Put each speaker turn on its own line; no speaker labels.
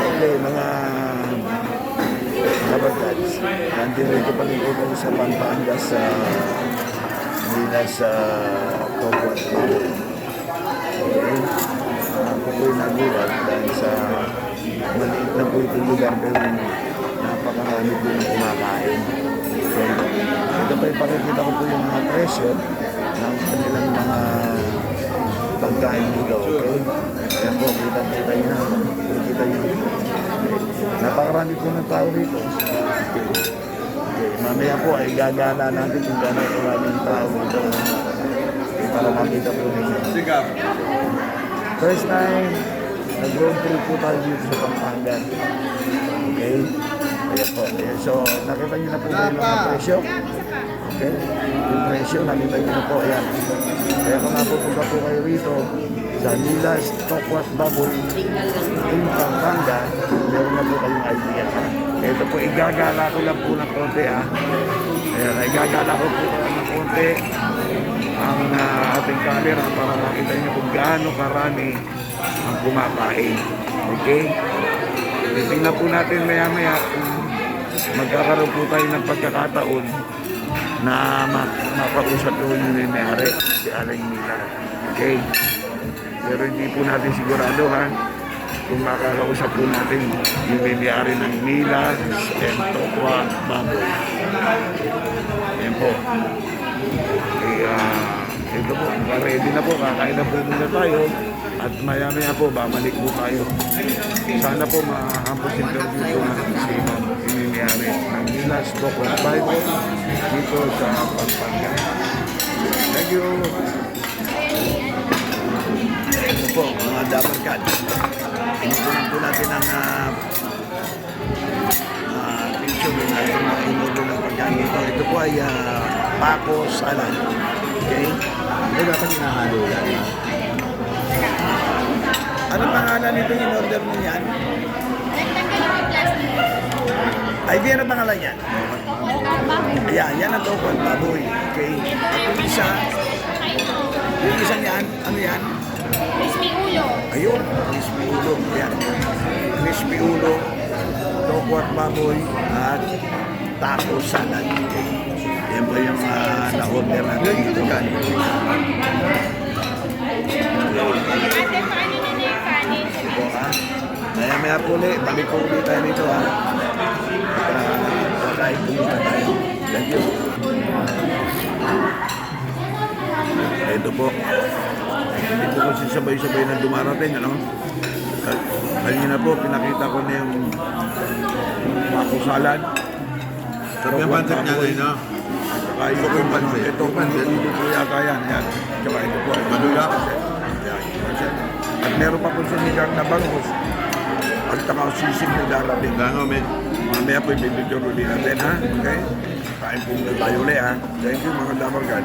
Okay, mga kabagads. Nandito pa rin po sa Pampanga sa sa Tokwan. Okay. Ako po'y nagulat dahil sa maliit na po itong lugar pero napakarami po ng kumakain. Okay. Ito pa ipakikita ko po yung mga presyo ng kanilang mga pagkain dito. Okay. Kaya po, kita-kita nyo na. Kita nyo. Napakarami po ng tao rito. Okay. Mamaya po ay gagala natin kung gano'n maraming tao dito. Okay, para makita po ninyo. First time, nag-road trip po tayo dito sa Pampanga. Okay? Ayan po. Ayan. So, nakita nyo na po ba yung mga presyo? Okay? Yung presyo, nakita nyo na po. Ayan. Kaya kung napupunta po kayo rito, sa Nilas, Tokwat, Baboy, in Pampanga, meron na po kayong idea. Ito po, igagala ko lang po ng konti ha. Ayan, igagala ko po ng konti ang ating camera para makita nyo kung gaano karami ang kumakain. Okay? Tingnan po natin maya-maya kung magkakaroon po tayo ng pagkakataon na makausap po yung may-ari, si Aling Mila. Okay? Pero hindi po natin sigurado ha kung makakausap po natin yung may-ari ng Mila and Tokwa Baboy. Yan po. Kaya ito po, ready na po, kakain na po muna tayo at maya-maya po, babalik po tayo. Sana po makahampos interview po natin si may-ari ng Mila Tokwa Baboy dito sa Pampanga. Thank you! Ito po, mga dabarkad. Pinupunan po natin ang picture na ito mga inulo ng pagkain ito. Ito po ay Paco Salad. Okay?
Hindi dapat hinahalo yan.
Ano pangalan nito yung order mo yan?
Nagtanggal yung plastic.
Ay, di ano pangalan yan? Ayan, yan ang Tokwan Baboy. Okay? At yung isa yan, ano yan?
Crispy ulo.
Ayun, crispy ulo. Ayan. Crispy ulo, Tokwan Baboy, at taco salad. Okay? Yan po yung na-order natin dito.
Ate, paano na yung kanin?
Ito ha. Maya-maya po ulit. Balik po ulit tayo dito ha. Pagkain po muna tayo. Thank you. Ito po. Hindi po kasi sabay-sabay na dumarating, ano? Kanina po, pinakita ko na yung Paco Salad.
Sarap yung pancit niya ngayon, no?
Saka yung pancit. Ito, pancit. Ito po yata yan. Yan. Saka ito po.
Madula.
Yan, pancit. At meron pa po sinigang na bangus. At saka sisig na darating.
Gano, men?
Mamaya po ibibigyan ulit natin, ha? Okay? Kain po tayo ulit, ha? Thank you, mga dabargan.